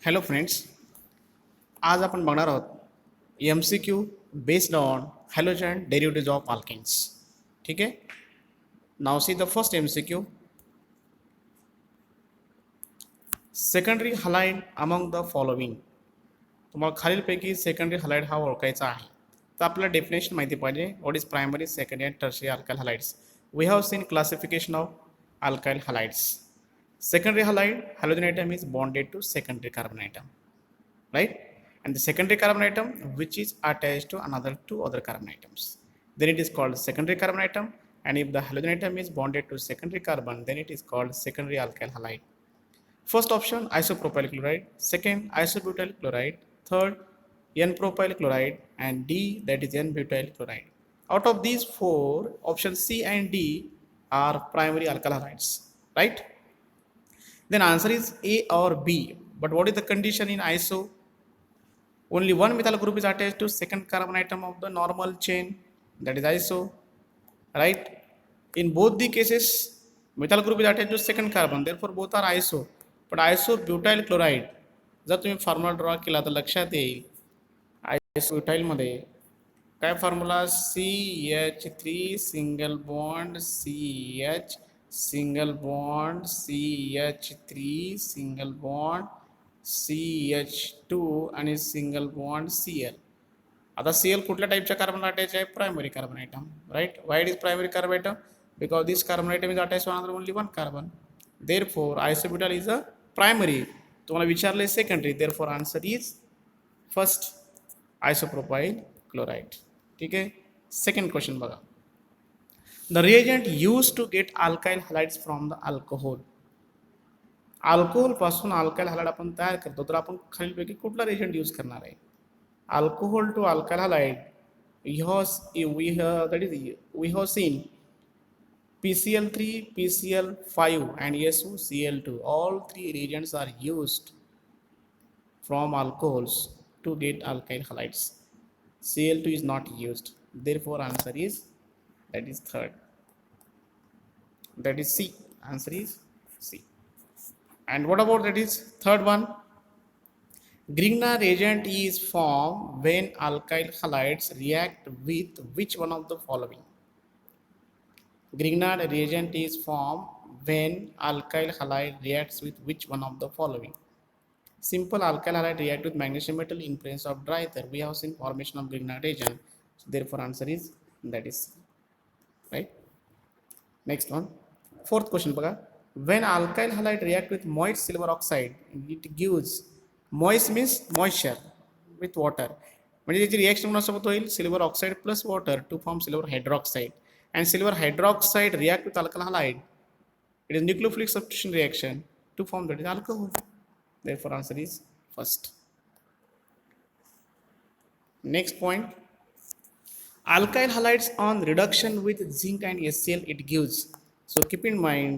Hello friends, आज आपण बघणार आहोत M C Q based on halogen derivative of alkanes. ठीक आहे. Now see the first M C Q. Secondary halide among the following. तुम्हाला खालीलपैकी सेकंडरी हलाइड हा ओळखायचा आहे. तर आपल्याला डेफिनेशन माहिती पाहिजे. What is primary, secondary and tertiary alkyl halides. We have seen classification of alkyl halides. Secondary halide halogen atom is bonded to secondary carbon atom, right? And the secondary carbon atom which is attached to another two other carbon atoms, then it is called secondary carbon atom. And if the halogen atom is bonded to secondary carbon, then it is called secondary alkyl halide. First option isopropyl chloride, second isobutyl chloride, third n-propyl chloride, and D, that is n-butyl chloride. Out of these four, option C and D are primary alkyl halides, right? Then answer is A or B. But what is the condition in iso? Only one methyl group is attached to second carbon atom of the normal chain, that is iso, right? In both the cases, methyl group is attached to second carbon, therefore both are iso. But isobutyl chloride, जर तुम्ही formula draw केला तर लक्षात येईल आयसोब्युटाईलमध्ये काय formula, CH3 single bond CH single bond CH3 single bond CH2 आणि single bond Cl. आता Cl कुठल्या टाईपच्या कार्बन अटॅच आहे? Primary carbon atom, right? Why it is primary carbon atom? Because this carbon atom is attach to another only one carbon. Therefore isobutyl is a primary. तुम्हाला विचारले secondary, therefore answer is first isopropyl chloride. ठीक आहे. Second question बघा. The reagent use to get alkyl halides from the alcohol. Alcohol पासून alkyl halide आपण तयार करतो, तर आपण खालीलपैकी कुठला रिएजंट यूज करणार आहे? Alcohol to alkyl halide, we have seen PCl3, PCl5 and SOCl2. All three reagents are used from alcohols to get alkyl halides. Cl2 is not used. Therefore, answer is that is third. That is C. Answer is C. And what about that is third one? Grignard reagent is formed when alkyl halides react with which one of the following? Grignard reagent is formed when alkyl halide reacts with which one of the following? Simple alkyl halide react with magnesium metal in presence of dry ether. We have seen formation of Grignard reagent. So therefore answer is that is C. Right? Next one. Fourth question बघा. When alkyl halide react with moist silver oxide, it gives, moist means moisture with water. म्हणजे त्याची reaction कोणासोबत होईल? Silver oxide plus water to form silver hydroxide. And silver hydroxide react with alkyl halide. It is nucleophilic substitution reaction to form that is alcohol. Therefore, answer is first. Next point. Alkyl halides on reduction with zinc and HCl, it gives. So keep in mind,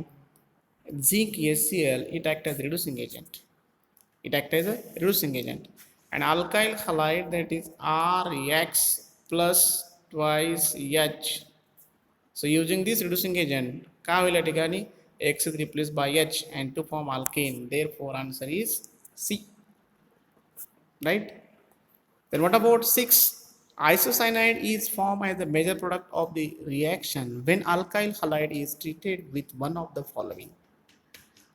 zinc HCl, it acts as reducing agent. It acts as a reducing agent. And alkyl halide, that is RX plus twice H. So using this reducing agent, काय होईल या ठिकाणी? X is replaced by H and to form alkane. Therefore, answer is C. Right? Then what about 6? Isocyanide is formed as the major product of the reaction when alkyl halide is treated with one of the following.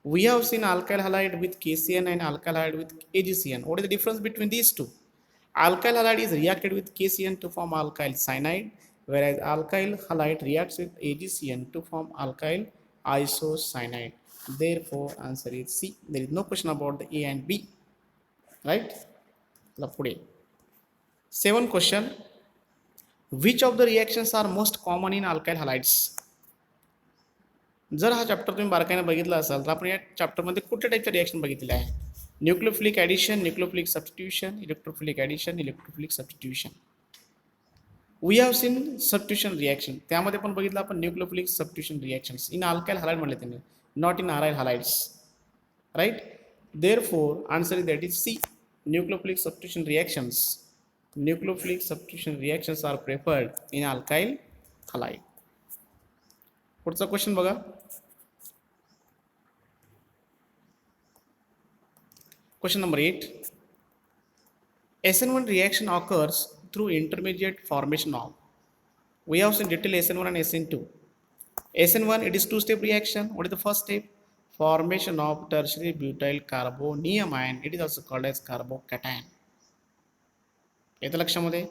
We have seen alkyl halide with KCN and alkyl halide with AgCN. What is the difference between these two? Alkyl halide is reacted with KCN to form alkyl cyanide, whereas alkyl halide reacts with AgCN to form alkyl isocyanide. Therefore, answer is C. There is no question about the A and B. Right? Seventh question. Which of the reactions are most common in alkyl halides? जर हा chapter तुम्ही बारकाईने बघितला असाल तर आपण या चॅप्टरमध्ये कुठल्या टाईपच्या रिएक्शन बघितले आहे? Nucleophilic addition, nucleophilic substitution, electrophilic addition, electrophilic substitution. We have seen substitution reaction, त्यामध्ये पण बघितलं आपण nucleophilic substitution reactions in alkyl halide म्हणले त्यांनी, not in aryl halides. Right? Therefore answer is that is C. Nucleophilic substitution reactions, nucleophilic substitution reactions are preferred in alkyl halide. पुढचा question बघा. Question number 8. SN1 reaction occurs through intermediate formation of. We have seen detail SN1 and SN2. SN1, it is two-step reaction. What is the first step? Formation of tertiary butyl carboniamine. It is also called as carbocation. येतं लक्षामध्ये.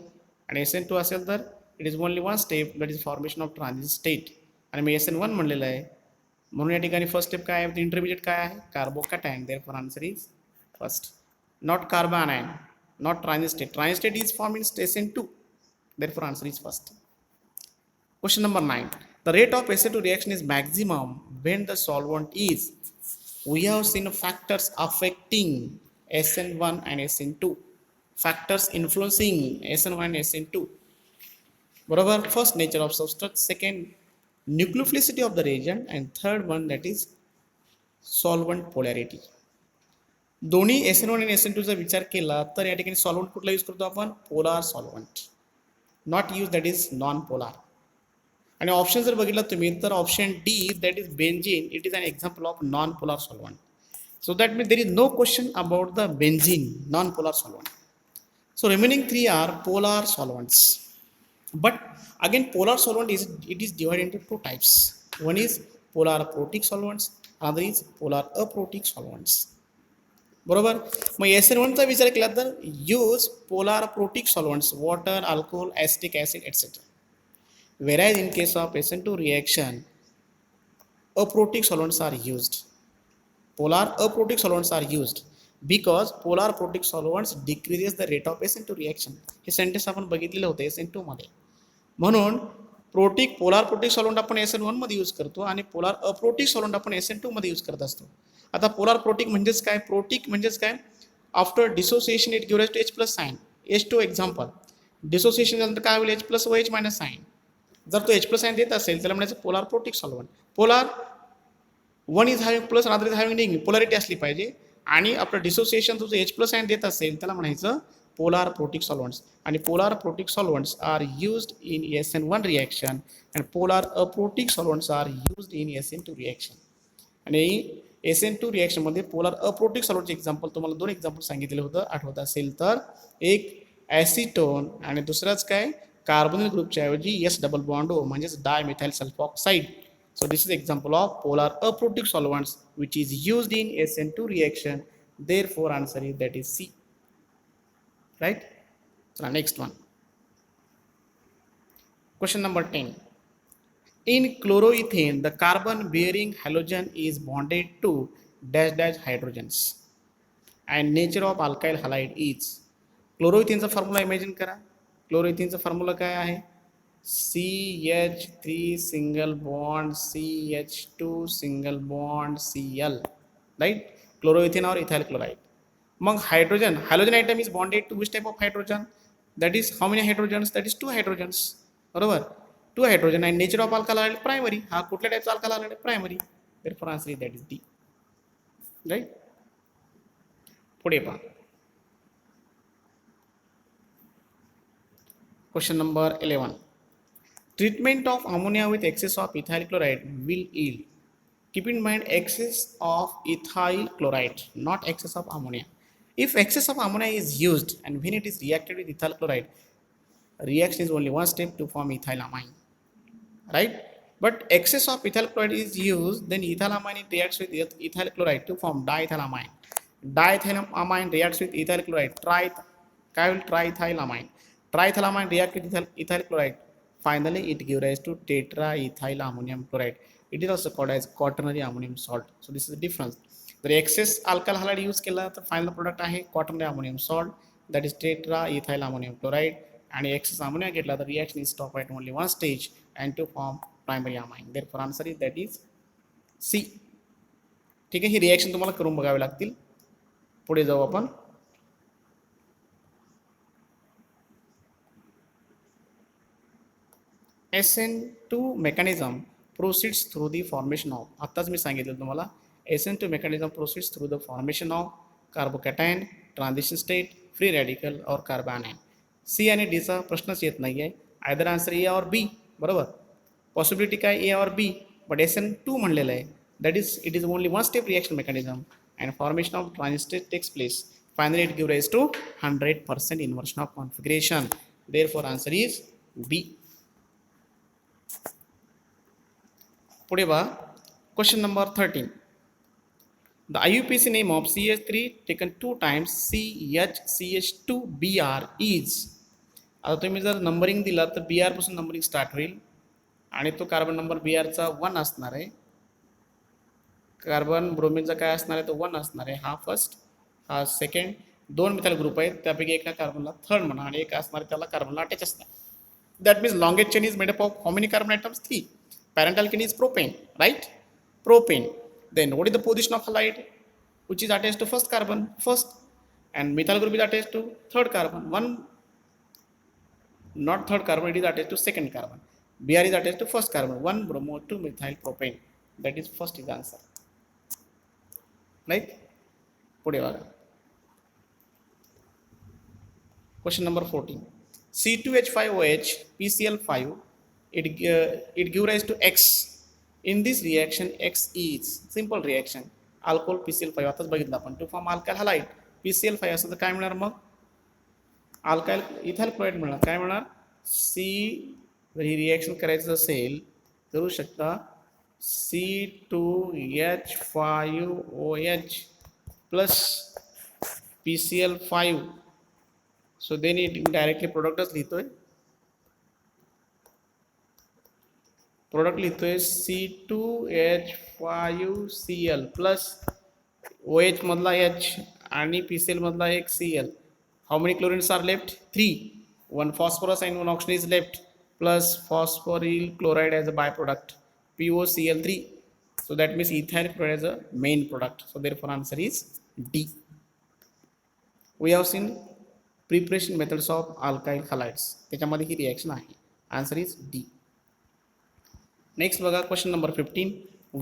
आणि SN2 असेल तर it is only one step, that is formation of transit state. आणि मी SN1 म्हणलेलं आहे, म्हणून या ठिकाणी फर्स्ट स्टेप काय आहे, इंटरमिजिएट काय आहे, carbocation. Therefore answer is first, not carbanion, not transit state. Transit state is form in SN2. Therefore answer is first. Question number 9. The rate of SN2 reaction is maximum when the solvent is. We have seen factors affecting SN1 and SN2. Factors influencing SN1 and SN2. बरोबर. First, nature of substance. Second, nucleophilicity of the reagent. And third one, that is solvent polarity. दोन्ही SN1 आणि SN2 चा विचार केला तर या ठिकाणी solvent कुठला यूज करतो आपण, polar solvent. Not use that is non polar. आणि ऑप्शन जर बघितला तुम्ही तर option D, that is benzene, it is an example of non polar solvent. So that means there is no question about the benzene, non polar solvent. So remaining three are polar solvents. But again, polar solvent is divided into two types. One is polar protic solvents, another is polar aprotic solvents. बरोबर. मग SN1 चा विचार केला तर use polar protic solvents, water, alcohol, acetic acid etcetera. Whereas in case of SN2 reaction, aprotic solvents are used. Polar aprotic solvents are used because polar protic solvents decreases the rate of SN2 reaction. हे sentence आपण बघितलेलं होतं SN2 मध्ये. म्हणून polar protic solvent आपण SN1 मध्ये use करतो आणि पोलार अप्रोटिक सॉल्व्हंट आपण SN2 मध्ये यूज करत असतो. आता पोलार प्रोटिक म्हणजेच काय, प्रोटिक म्हणजेच काय, after dissociation it gives to H+ sign. H2 example, dissociation नंतर काय होईल, H+ व H- साइन. जर तो H+ साइन देत असेल त्याला म्हणायचं polar protic solvent. Polar one is having plus, another is having negative, polarity असली पाहिजे. आणि आपलं डिसोसिएशन तुझं H+ साइन देत असेल त्याला म्हणायचं पोलार प्रोटिक सॉल्व्हंट्स. आणि polar protic solvents are used in SN1 reaction and polar aprotic solvents are used in SN2 reaction. आणि SN2 रिएक्शनमध्ये पोलार अप्रोटिक सॉल्व्हंटचे एक्झाम्पल तुम्हाला दोन एक्झाम्पल सांगितलेलं होतं, आठवत असेल तर. एक ॲसिटोन आणि दुसराच काय, कार्बोनिल ग्रुपच्या ऐवजी S डबल बॉन्ड O म्हणजेच dimethyl sulphoxide. So this is example of polar aprotic solvents which is used in SN2 reaction. Therefore answer is that is C. Right? So next one. Question number 10. In chloroethane, the carbon bearing halogen is bonded to dash dash hydrogens. And nature of alkyl halide is. क्लोरोइथेनचा formula imagine करा. क्लोरोइथेनचा formula काय आहे, CH3 single bond CH2 single bond Cl. Right. Chloroethane or ethyl chloride. मग hydrogen, halogen atom is bonded to which type of hydrogen, that is how many hydrogens, that is 2 hydrogens. बरोबर, 2 hydrogen. आणि nature of alkyl halide primary. हा कुठल्या टाइपचा alkyl halide, primary. Therefore answer is that is D. Right. पुढे पहा. Question number 11. Treatment of ammonia with excess of ethyl chloride will yield. Keep in mind excess of ethyl chloride, not excess of ammonia. If excess of ammonia is used and when it is reacted with ethyl chloride, reaction is only one step to form ethylamine. Right? But excess of ethyl chloride is used, then ethylamine reacts with ethyl chloride to form diethylamine. Diethylamine reacts with ethyl chloride. Triethylamine. Triethylamine reacts with ethyl chloride. Finally, it gives rise to tetraethyl ammonium chloride. It is also called as quaternary ammonium salt. So this is the difference. जर excess alkyl halide use केला तर final product आहे quaternary ammonium salt, that is tetraethyl ammonium chloride. आणि excess ammonia घेतला तर reaction is stopped at only one stage and to form primary amine. Therefore answer is that is C. ठीक आहे, ही reaction तुम्हाला करून बघावी लागतील. पुढे जाऊ आपण. SN2 mechanism proceeds through the formation of. आत्ताच मी सांगितलं तुम्हाला SN2 mechanism proceeds through the formation of carbocation, transition state, free radical और कार्बोनाइन. C आणि D चा प्रश्नच येत नाही आहे. आयदर आन्सर A और B. बरोबर, पॉसिबिलिटी काय A और B. बट SN2 म्हणलेलं आहे, that is it is only one step reaction mechanism. and formation of transistor takes place. Finally, it gives rise to 100% inversion of configuration. Therefore, answer is B. पुढे बघा question number 13. The IUPAC name of CH3 taken 2 times CHCH2Br is. आता तुम्ही जर numbering दिला तर Br पासून numbering start होईल आणि तो कार्बन नंबर Brचा 1 असणार आहे. कार्बन ब्रोमिनचा काय असणार आहे तो 1 असणार आहे. हा फर्स्ट, हा सेकंड, 2 मिथाइल ग्रुप आहेत त्यापैकी एका कार्बनला थर्ड म्हणा आणि एक असणार त्याला कार्बनला अटॅच असणार. That means longest chain is made up of how many carbon atoms? 3. Parent alkene is propane, right? Propane. Then what is the position of halide? Which is attached to first carbon, first, and methyl group is attached to third carbon. One, not third carbon, it is attached to second carbon. Br is attached to first carbon. 1 bromo, 2 methyl propane. That is first is the answer. Right? पुढे बघा. Question number 14. C2H5OH PCl5 it give rise to X. In this reaction X is simple reaction alcohol PCl5 आताच बघितलं आपण to form alkyl halide. PCl5 असं तर काय मिळणार मग alkyl ethyl chloride मिळणार. काय मिळणार C जर ही रिएक्शन करायचं असेल करू शकता C2H5OH plus PCl5. So then it directly productच लिहितोय. प्रोडक्ट लिहितोय C2H5Cl प्लस OH मधला H आणि PCl मधला एक Cl. How many chlorines are left? 3. 1 phosphorus and 1 oxygen is left plus phosphoryl chloride as a byproduct POCl3. So that means ethyl chloride as a main product. So therefore answer is D. We have seen preparation methods of alkyl halides. त्याच्यामध्ये ही reaction आहे. Answer is D. Next बघा question number 15.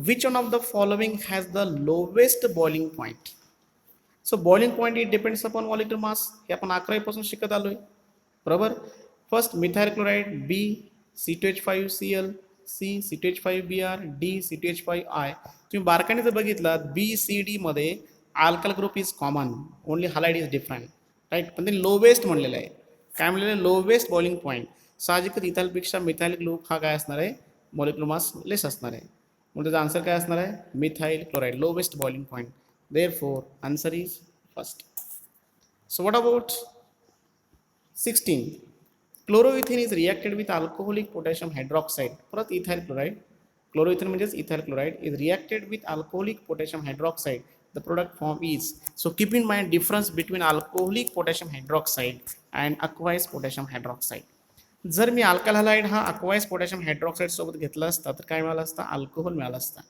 Which one of the following has the lowest boiling point? So boiling point it depends upon molecular mass. हे आपण 11वी पासून शिकत आलोय बरोबर. First methyl chloride B C2H5Cl C C2H5Br D C2H5I. तुम्ही बारकाईने जर बघितलात BCD मध्ये alkyl group is common, only halide is different, right. पण ते लोवेस्ट म्हणलेलं आहे. काय म्हणलेलं आहे? Lowest boiling point. साहजिकच इथाइलपेक्षा मिथाइल ग्रुप हा काय असणार आहे? मॉलिक्युलर मास लेस असणार आहे. म्हणून त्याचा आन्सर काय असणार आहे? Methyl chloride, lowest boiling point. Therefore answer is first. So what about 16. Chloroethane is reacted with alcoholic potassium hydroxide. परत इथाइल क्लोराइड, क्लोरोइथेन म्हणजेच ethyl chloride is reacted with alcoholic potassium hydroxide. The product form is. So keep in mind difference between alcoholic potassium hydroxide and aqueous potassium hydroxide. जर मी alkyl halide हा aqueous potassium hydroxide सोबत घेतला असता तर काय मिळालं असतं? अल्कोहोल मिळालं असतं.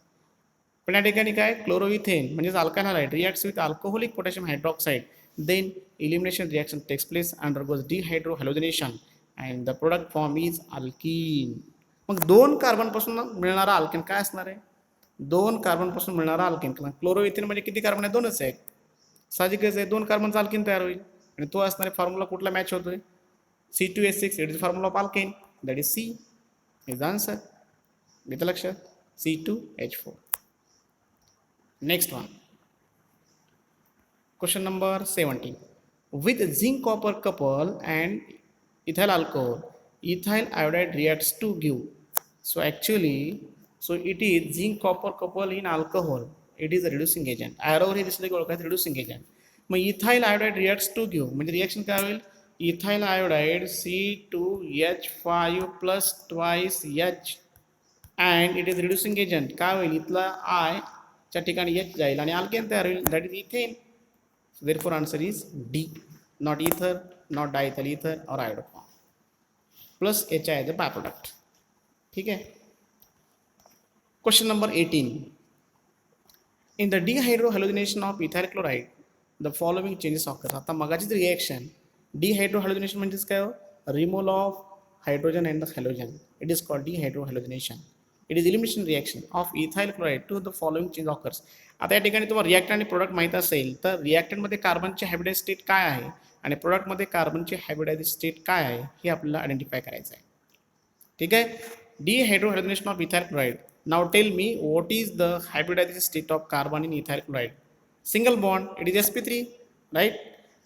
पण या ठिकाणी काय क्लोरोइथेन म्हणजेच alkyl halide reacts with alcoholic potassium hydroxide. Then elimination reaction takes place, undergoes dehydrohallucination and the product form is alkene. Mug 2 carbon पासून मिळणारा अल्केन काय असणार आहे? 2 कार्बन पासून मिळणारा अल्केन. क्लोरोइथेन म्हणजे किती कार्बन आहे? 2च आहेत. साहजिकच आहे 2 कार्बनचा अल्केन तयार होईल आणि तो असणारे फॉर्म्युला कुठला मॅच होतोय? C2H6. It is formula of alkane, that is C is the answer. घेतलं लक्षात? C2H4. Next one question number 17. With zinc copper couple and ethyl alcohol, ethyl iodide reacts to give. So actually, so it is zinc copper couple in alcohol. It is a reducing agent. Arrow हे दिसले की ओळखायचं reducing agent. Mug ethyl iodide reacts to give म्हणजे reaction काय होईल? ethyl iodide C2H5 plus twice H and it is reducing agent. काय होईल? इथला I च्या ठिकाणी H जाईल आणि अल्केन तयार होईल, that is ethane. So therefore answer is D, not ether, not diethyl ether or iodoform, plus HI as a byproduct. ठीक है. Question number 18. In the dehydrohallucination of ethyl chloride, the following changes occur. आता मगाचीच reaction dehydrohallucination म्हणजेच काय हो? Removal of hydrogen and the halogen. It is called dehydrohallucination. It is elimination reaction of ethyl chloride to the following change occurs. आता या ठिकाणी तुम्हाला reactant आणि product माहीत असेल तर रिएक्टंटमध्ये कार्बनची हायब्रिडाइज स्टेट काय आहे आणि प्रोडक्टमध्ये कार्बनची हायब्रिडाइज स्टेट काय आहे हे आपल्याला आयडेंटिफाय करायचं आहे. ठीक आहे. dehydrohallucination of ethyl chloride. Now tell me what is the hybridized state of carbon in ethyl chloride? Single bond it is sp3 right.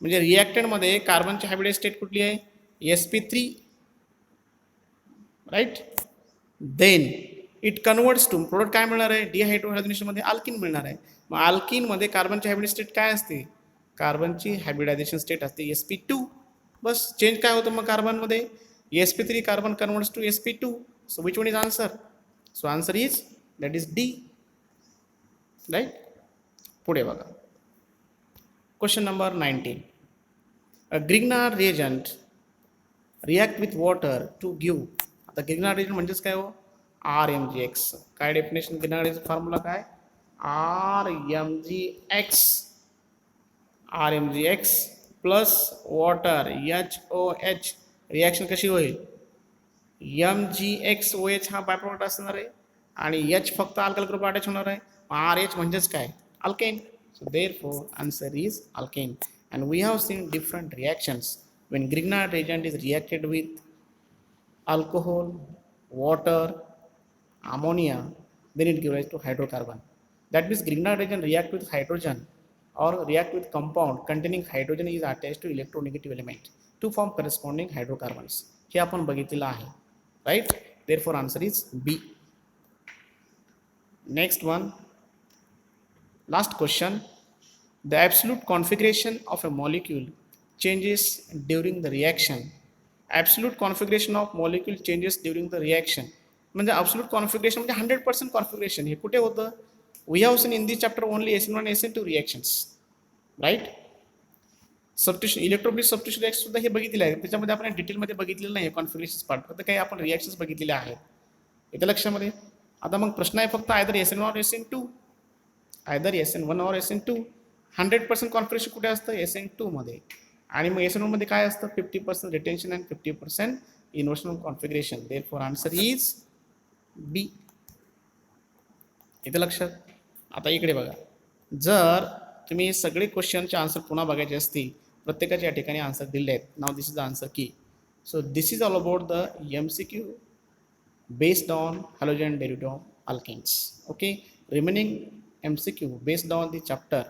म्हणजे रिॲक्टंटमध्ये कार्बनची हायब्रिडाइज स्टेट कुठली आहे? sp3 right. Then it converts to product काय मिळणार आहे? डिहायड्रोहायड्रोजनेशनमध्ये alkene मिळणार आहे. मग अल्किनमध्ये कार्बनची हायब्रिड स्टेट काय असते? कार्बनची हायब्रिडायझेशन स्टेट असते sp2. बस चेंज काय होतं मग कार्बनमध्ये? sp3 carbon converts to sp2. So which one is answer? So answer is that is D right. पुढे बघा question number 19. A Grignard reagent react with water to give. आता Grignard reagent म्हणजेच काय हो? RMgX. काय डेफिनेशन ग्रिग्नार फॉर्म्युला काय? RMgX plus water HOH. Reaction कशी होईल? MgXOH हा बाय प्रॉडक्ट असणार आहे आणि H फक्त अल्काइल ग्रुप अटॅच होणार आहे. RH म्हणजेच काय? Alkane. So therefore answer is alkane. And we have seen different reactions when Grignard reagent is reacted with alcohol, water, ammonia, then it gives rise to hydrocarbon. That means Grignard reagent react with hydrogen or react with compound containing hydrogen is attached to electronegative element to form corresponding hydrocarbons. हे आपण बघितलेलं आहे right. Therefore answer is B. Next one, last question. The absolute configuration of a molecule changes during the reaction. Absolute configuration of molecule changes during the reaction. म्हणजे absolute configuration म्हणजे 100% configuration. हे कुठे होतं? We have seen in this chapter only SN1 SN2 reactions, right? Substitution electrophilic substitution reaction सुद्धा हे बघितलेलं आहे. त्याच्यामध्ये आपण डिटेलमध्ये बघितलेलं नाही कॉन्फिगरेशन पार्ट. फक्त काही आपण रिॲक्शन्स बघितलेले आहेत. येतं लक्षामध्ये. आता मग प्रश्न आहे फक्त आयदर SN1 और SN2. आयदर SN1 और SN2. 100% कॉन्फिगरेशन कुठे असतं? SN2 मध्ये. आणि मग SN1 मध्ये काय असतं? 50% retention and 50% inversion configuration. Therefore answer is B. येतं लक्षात. आता इकडे बघा, जर तुम्ही सगळे क्वेश्चनचे आन्सर पुन्हा बघायचे असतील, प्रत्येकाच्या या ठिकाणी आन्सर दिले आहेत. Now this is the answer की. So this is all about the MCQ based on halogen derivative of alkanes. Okay, remaining MCQ based on the chapter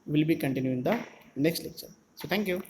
will be continued in the next lecture. So thank you.